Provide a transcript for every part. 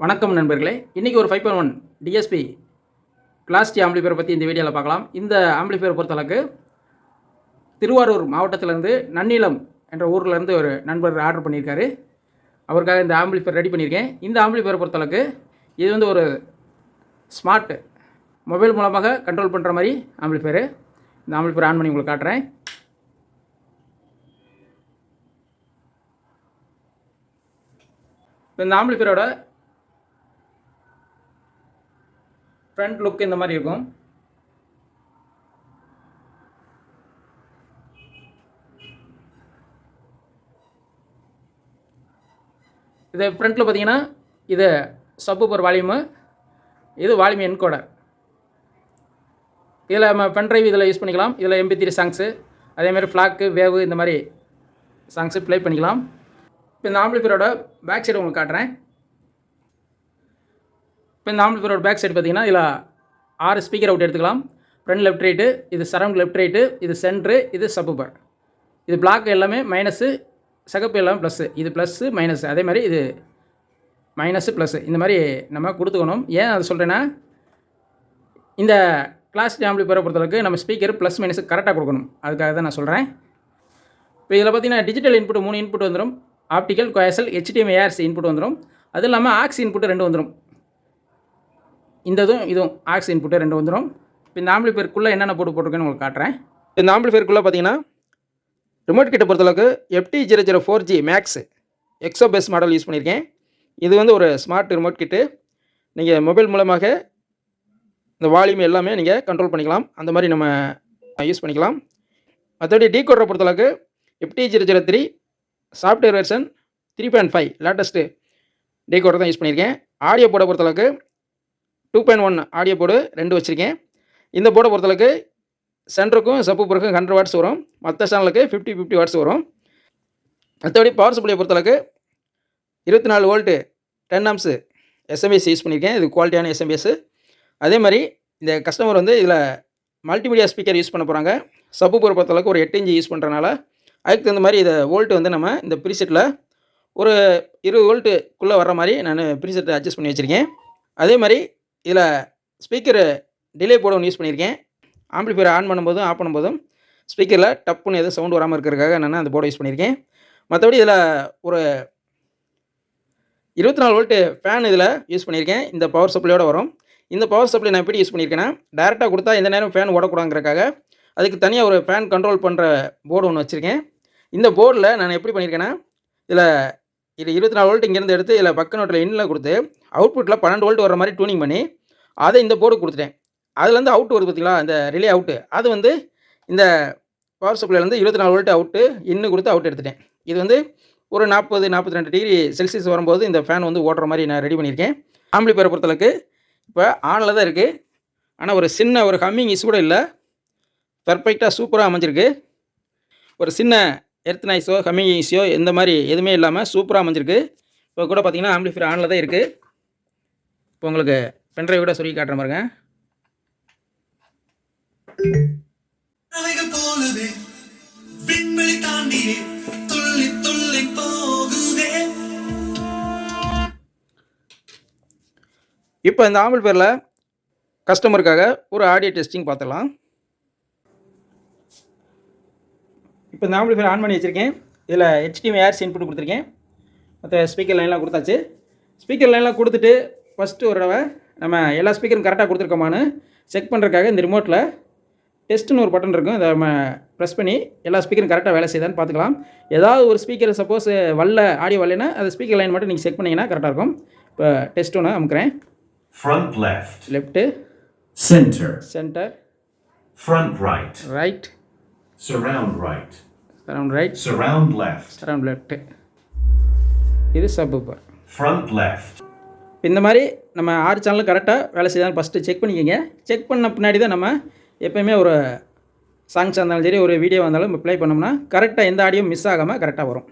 வணக்கம் நண்பர்களே. இன்றைக்கி ஒரு 5.1 டிஎஸ்பி கிளாஸ் டி ஆம்பிளிஃபையரை பற்றி இந்த வீடியோவில் பார்க்கலாம். இந்த ஆம்பிளிஃபையரை பொறுத்தளவுக்கு திருவாரூர் மாவட்டத்திலேருந்து நன்னிலம் என்ற ஊர்லேருந்து ஒரு நண்பர் ஆர்டர் பண்ணியிருக்காரு. அவருக்காக இந்த ஆம்பிளிஃபையர் ரெடி பண்ணியிருக்கேன். இந்த ஆம்பிளிஃபையரை பொறுத்தளவுக்கு இது வந்து ஒரு ஸ்மார்ட் மொபைல் மூலமாக கண்ட்ரோல் பண்ணுற மாதிரி ஆம்பிளிஃபையரு. இந்த ஆம்பிளிஃபையர் ஆன் பண்ணி உங்களுக்கு காட்டுறேன். இப்போ இந்த ஆம்பிளிஃபையரோட ஃப்ரண்ட் லுக் இந்த மாதிரி இருக்கும். இது ஃப்ரண்ட்டில் பார்த்தீங்கன்னா இது சப்வூஃபர் வால்யூமு, இது வால்யூம் என்கோடர். இதில் நம்ம பென்ட்ரைவ் இதில் யூஸ் பண்ணிக்கலாம். இதில் MP3 சாங்ஸு, அதேமாதிரி ஃப்ளாக்கு, வேவு இந்த மாதிரி சாங்ஸு ப்ளே பண்ணிக்கலாம். இப்போ இந்த ஆம்பிளிஃபையரோட பேக் சைடு உங்களுக்கு காட்டுறேன். இப்போ இந்த ஆம்பிளிஃபையரோட பேக் சைடு பார்த்தீங்கன்னா இதில் 6 ஸ்பீக்கர் அவுட் எடுத்துக்கலாம். ஃப்ரண்ட் லெஃப்ட் ரைட்டு, இது சரவுண்ட் லெஃப்ட் ரைட்டு, இது சென்ட்ரு, இது சப்வூஃபர். இது பிளாக் எல்லாமே மைனஸு, சகப்பு எல்லாமே ப்ளஸ்ஸு. இது ப்ளஸ்ஸு மைனஸு, அதே மாதிரி இது மைனஸு ப்ளஸ்ஸு. இந்த மாதிரி நம்ம கொடுத்துக்கணும். ஏன் அதை சொல்கிறேன்னா, இந்த கிளாஸ் டி ஆம்பிளிஃபையரை பொறுத்தளவுக்கு நம்ம ஸ்பீக்கர் ப்ளஸ் மைனஸு கரெக்டாக கொடுக்கணும். அதுக்காக தான் நான் சொல்கிறேன். இப்போ இதில் பார்த்தீங்கன்னா டிஜிட்டல் இன்புட் 3 இன்புட் வந்துடும். ஆப்டிக்கல், கோயசல், HDMI ARC இன்புட் வந்துடும். அது இல்லாமல் ஆக்ஸ் இன்புட்டு 2 வந்துடும். இதுவும் ஆக்ஸ் இன்புட்டு 2 வந்துடும். இப்போ இந்த ஆம்பிளிஃபையருக்குள்ளே என்னென்ன போட்டிருக்கேன்னு உங்களுக்கு காட்டுறேன். இந்த ஆம்பிளிஃபையருக்குள்ளே பார்த்தீங்கன்னா ரிமோட் கிட்ட பொறுத்தளவுக்கு FT004G மேக்ஸ் எக்ஸோ பெஸ் மாடல் யூஸ் பண்ணியிருக்கேன். இது வந்து ஒரு ஸ்மார்ட் ரிமோட் கிட்டு. நீங்கள் மொபைல் மூலமாக இந்த வால்யூம் எல்லாமே நீங்கள் கண்ட்ரோல் பண்ணிக்கலாம். அந்த மாதிரி நம்ம யூஸ் பண்ணிக்கலாம். மற்றபடி டீகோடரை பொறுத்தளவுக்கு FT003 software version 3.5 latest decoder தான் யூஸ் பண்ணியிருக்கேன். ஆடியோ போர்டை பொறுத்தளவுக்கு 2.1 ஆடியோ போர்டு 2 வச்சுருக்கேன். இந்த போர்டை பொறுத்தளவுக்கு சென்டருக்கும் சப்வூஃபருக்கும் 100 வாட்ஸ் வரும். மற்ற சேனலுக்கு 50 வாட்ஸ் வரும். மற்றபடி பவர் சப்ளையை பொறுத்தளவுக்கு 24 வோல்ட்டு 10 ஆம்ப்ஸு SMS யூஸ் பண்ணியிருக்கேன். இது குவாலிட்டியான SMS. அதே மாதிரி இந்த கஸ்டமர் வந்து இதில் மல்டிமீடியா ஸ்பீக்கர் யூஸ் பண்ண போகிறாங்க. சப்வூஃபர் பொறுத்தளவுக்கு ஒரு 8 இன்ச் யூஸ் பண்ணுறனால அதுக்கு தகுந்த மாதிரி இதை வோல்ட்டு வந்து நம்ம இந்த ப்ரீசெட்டில் ஒரு 20 வோல்ட்டுக்குள்ளே வர்ற மாதிரி நான் ப்ரீசெட்டை அட்ஜஸ்ட் பண்ணி வச்சுருக்கேன். அதே மாதிரி இதில் ஸ்பீக்கரு டிலே போர்டு ஒன்று யூஸ் பண்ணியிருக்கேன். ஆம்பிளிஃபையரை ஆன் பண்ணும்போதும் ஆஃப் பண்ணும்போதும் ஸ்பீக்கரில் டப்புன்னு எதுவும் சவுண்டு வராமல் இருக்கிறதுக்காக நான் அந்த போர்டை யூஸ் பண்ணியிருக்கேன். மற்றபடி இதில் ஒரு 24 வோல்ட்டு ஃபேன் இதில் யூஸ் பண்ணியிருக்கேன். இந்த பவர் சப்ளையோடு வரும். இந்த பவர் சப்ளை நான் எப்படி யூஸ் பண்ணியிருக்கேன்னா, டேரெக்டாக கொடுத்தா எந்த நேரம் ஃபேன் ஓடக்கூடாதுங்கிறக்காக அதுக்கு தனியாக ஒரு ஃபேன் கண்ட்ரோல் பண்ணுற போர்டு ஒன்று வச்சுருக்கேன். இந்த போர்டில் நான் எப்படி பண்ணியிருக்கேன்னா, இது 24 வோல்ட் இங்கேருந்து எடுத்து இதில் பக்க நோட்டில் இன்னில் கொடுத்து அவுட்புட்டில் 12 வோல்ட் வர மாதிரி டியூனிங் பண்ணி அதை இந்த போர்டு கொடுத்துட்டேன். அதுலேருந்து அவுட் வருது பார்த்திங்களா, இந்த ரிலே அவுட்டு, அது வந்து இந்த பவர் சப்ளைலேருந்து 24 வோல்ட் அவுட்டு இன்னும் கொடுத்து அவுட் எடுத்துட்டேன். இது வந்து ஒரு 40-42 டிகிரி செல்சியஸ் வரும்போது இந்த ஃபேன் வந்து ஓடுற மாதிரி நான் ரெடி பண்ணியிருக்கேன். ஆம்பிளிஃபையரை பொறுத்தளவுக்கு இப்போ ஆனில் தான் இருக்குது. ஆனால் ஒரு சின்ன ஒரு ஹம்மிங் இஸ் கூட இல்லை. பெர்ஃபெக்டாக சூப்பராக அமைஞ்சிருக்கு. ஒரு சின்ன எர்த் நாய்ஸோ ஹம்மிங் ஈஸியோ எந்த மாதிரி எதுவுமே இல்லாமல் சூப்பராக அமைஞ்சிருக்கு. இப்போ கூட பார்த்தீங்கன்னா ஆம்பிளிஃபையர் ஆனில் தான் இருக்குது. இப்போ உங்களுக்கு பென்ட்ரைவ் கூட சொல்லி காட்டுற மாதிரிங்க. இப்போ இந்த ஆம்பிளிஃபையரில் கஸ்டமருக்காக ஒரு ஆடியோ டெஸ்டிங் பார்த்துடலாம். இப்போ இந்த ஆம்பிளிஃபையர் ஆன் பண்ணி வச்சுருக்கேன். இதில் HDMI ARC இன்புட் கொடுத்துருக்கேன். மற்ற ஸ்பீக்கர் லைன்லாம் கொடுத்தாச்சு. ஸ்பீக்கர் லைன்லாம் கொடுத்துட்டு ஃபஸ்ட்டு ஒரு தடவை நம்ம எல்லா ஸ்பீக்கரும் கரெக்டாக கொடுத்துருக்கோமான்னு செக் பண்ணுறதுக்காக இந்த ரிமோட்டில் டெஸ்ட்டுன்னு ஒரு பட்டன் இருக்கும். அதை நம்ம ப்ரெஸ் பண்ணி எல்லா ஸ்பீக்கரும் கரெக்டாக வேலை செய்தான்னு பார்த்துக்கலாம். ஏதாவது ஒரு ஸ்பீக்கர் சப்போஸ் ஆடியோ வரலைன்னா அது ஸ்பீக்கர் லைன் மட்டும் நீங்கள் செக் பண்ணிங்கன்னா கரெக்டாக இருக்கும். இப்போ டெஸ்ட் ஒன்று அமுக்கிறேன். Front left. Left. Centre. Front right. Right. Surround right. Right. Surround left. Surround left. இது சப்வூஃபர். Front left. இந்த மாதிரி நம்ம 6 சேனலும் கரெக்டாக வேலை செய்தாலும் ஃபஸ்ட்டு செக் பண்ணிக்கோங்க. செக் பண்ண பின்னாடி தான் நம்ம எப்போயுமே ஒரு சாங்ஸாக இருந்தாலும் சரி, ஒரு வீடியோ வந்தாலும் ப்ளே பண்ணோம்னா கரெக்டாக எந்த ஆடியோ மிஸ் ஆகாமல் கரெக்டாக வரும்.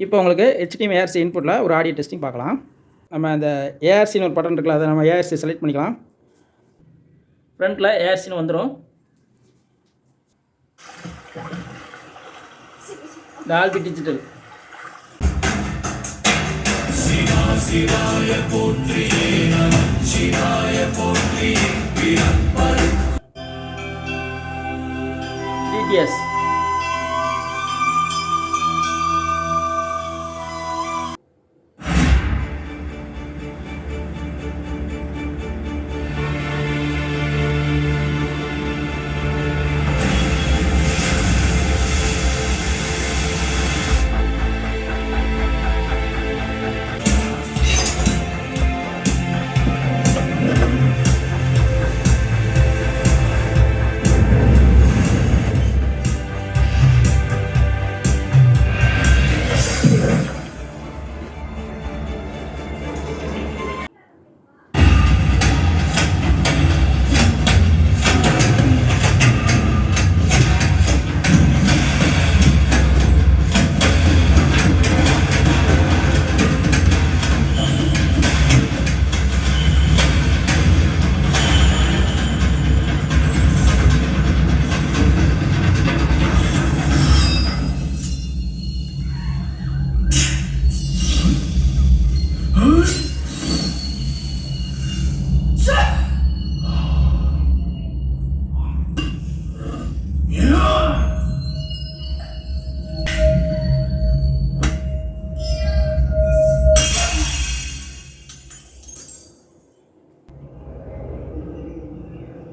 இப்போ உங்களுக்கு HDMI ARC இன்புட்டில் ஒரு ஆடியோ டெஸ்டிங் பார்க்கலாம். நம்ம அந்த ARCன்னு ஒரு பட்டன் இருக்குல்ல, அதை நம்ம ARC செலக்ட் பண்ணிக்கலாம். ஃப்ரண்ட்டில் ARCன்னு வந்துடும். Dolby Digital. DTS.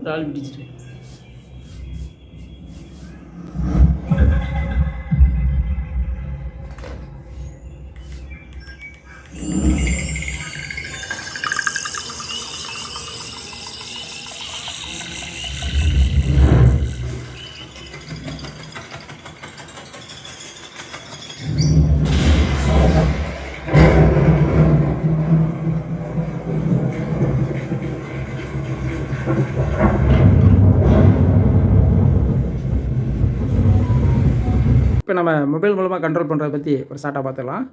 Dolby digital. இப்போ நம்ம மொபைல் மூலமாக கண்ட்ரோல் பண்ணுறதை பற்றி ஒரு ஷார்ட்டாக பார்த்துக்கலாம்.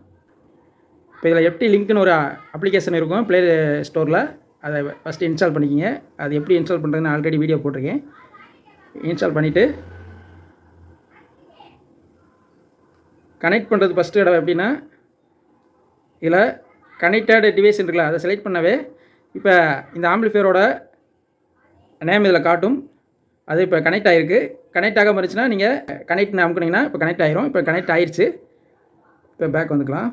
இப்போ இதில் எஃப்டி லிங்க்னு ஒரு அப்ளிகேஷன் இருக்கும் ப்ளே ஸ்டோரில். அதை ஃபஸ்ட்டு இன்ஸ்டால் பண்ணிக்கிங்க. அது எப்படி இன்ஸ்டால் பண்ணுறதுன்னு ஆல்ரெடி வீடியோ போட்டிருக்கேன். இன்ஸ்டால் பண்ணிவிட்டு கனெக்ட் பண்ணுறது ஃபஸ்ட்டு இடம் எப்படின்னா, இதில் கனெக்டட் டிவைஸ் இருக்குல்ல, அதை செலக்ட் பண்ணவே இப்போ இந்த ஆம்பிளிஃபையரோட நேம் இதில் காட்டும். அது இப்போ கனெக்ட் ஆகிருக்கு. கனெக்ட் ஆகாமல் இருந்துச்சுன்னா நீங்கள் கனெக்ட்னு அமுக்குனிங்கன்னா இப்போ கனெக்ட் ஆகிரும். இப்போ கனெக்ட் ஆகிடுச்சு. இப்போ பேக் வந்துக்கலாம்.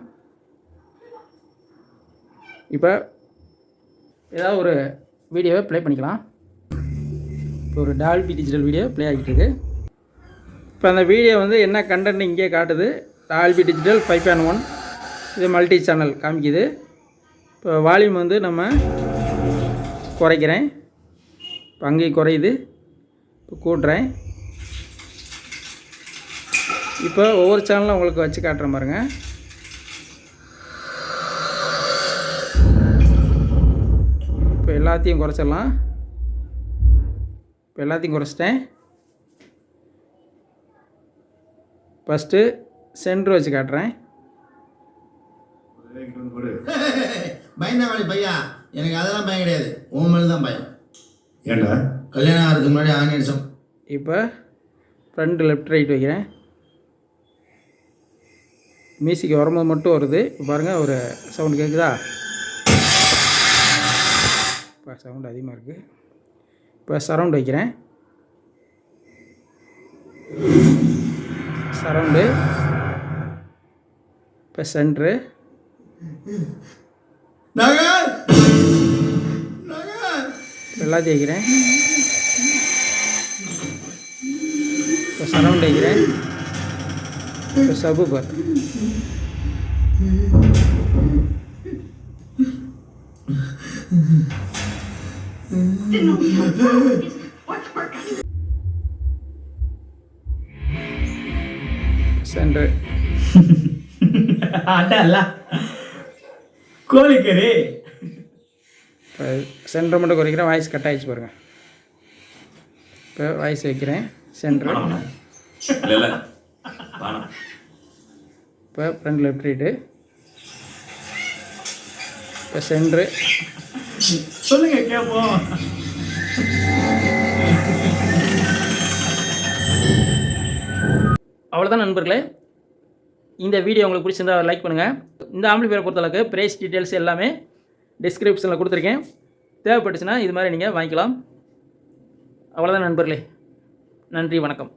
இப்போ ஏதாவது ஒரு வீடியோவை ப்ளே பண்ணிக்கலாம். இப்போ ஒரு டால்பி டிஜிட்டல் வீடியோ ப்ளே ஆகிட்டு இருக்கு. இப்போ அந்த வீடியோ வந்து என்ன கண்டென்ட் இங்கே காட்டுது, டால்பி டிஜிட்டல் 5.1. இது மல்டி சேனல் காமிக்குது. இப்போ வால்யூம் வந்து நம்ம குறைக்கிறேன். இப்போ அங்கேயும் குறையுது. இப்போ கூட்டுறேன். இப்போ ஒவ்வொரு சேனலும் உங்களுக்கு வச்சு காட்டுறேன் பாருங்க. இப்போ எல்லாத்தையும் குறைச்சிடலாம். இப்போ எல்லாத்தையும் குறைச்சிட்டேன். ஃபஸ்ட்டு சென்ட்ரு வச்சு காட்டுறேன். பயந்தாவாளி பையா, எனக்கு அதெல்லாம் பயம் கிடையாது. உன் மேலே தான் பயம். ஏண்டா? கல்யாணம் ஆகிறதுக்கு முன்னாடி ஆனியன்ஸும். இப்போ ஃப்ரண்ட் லெஃப்ட் ரைட் வைக்கிறேன். மியூசிக் வரும்போது மட்டும் வருது. இப்போ பாருங்கள், ஒரு சவுண்டு கேட்குதா? இப்போ சவுண்டு அதிகமாக இருக்குது. இப்போ சரவுண்டு வைக்கிறேன். சரவுண்டு. இப்போ சென்ட்ரு. எல்லாத்தையும் வைக்கிறேன். இப்போ சரவுண்ட் வைக்கிறேன். இப்போ சபூபர். சென்ட்ரு. அதல்ல கோழிக்கறி. இப்போ சென்டர் மட்டும் குறைக்கிறேன். வாய்ஸ் கட் ஆகிடுச்சு பாருங்கள். இப்போ வாய்ஸ் வைக்கிறேன். சென்ட்ரு. இப்போ ஃப்ரண்ட் லெஃப்ட் ரைட்டு. இப்போ சென்ட்ரு. சொல்லுங்க கேட்போம். அவ்வளோதான் நண்பர்களே. இந்த வீடியோ உங்களுக்கு பிடிச்சிருந்தா லைக் பண்ணுங்கள். இந்த ஆம்பிளிஃபையரை பொறுத்தளவுக்கு ப்ரைஸ் டீட்டெயில்ஸ் எல்லாமே டிஸ்கிரிப்ஷனில் கொடுத்துருக்கேன். தேவைப்பட்டுச்சுன்னா இது மாதிரி நீங்கள் வாங்கிக்கலாம். அவ்வளோதான் நண்பர்களே. நன்றி, வணக்கம்.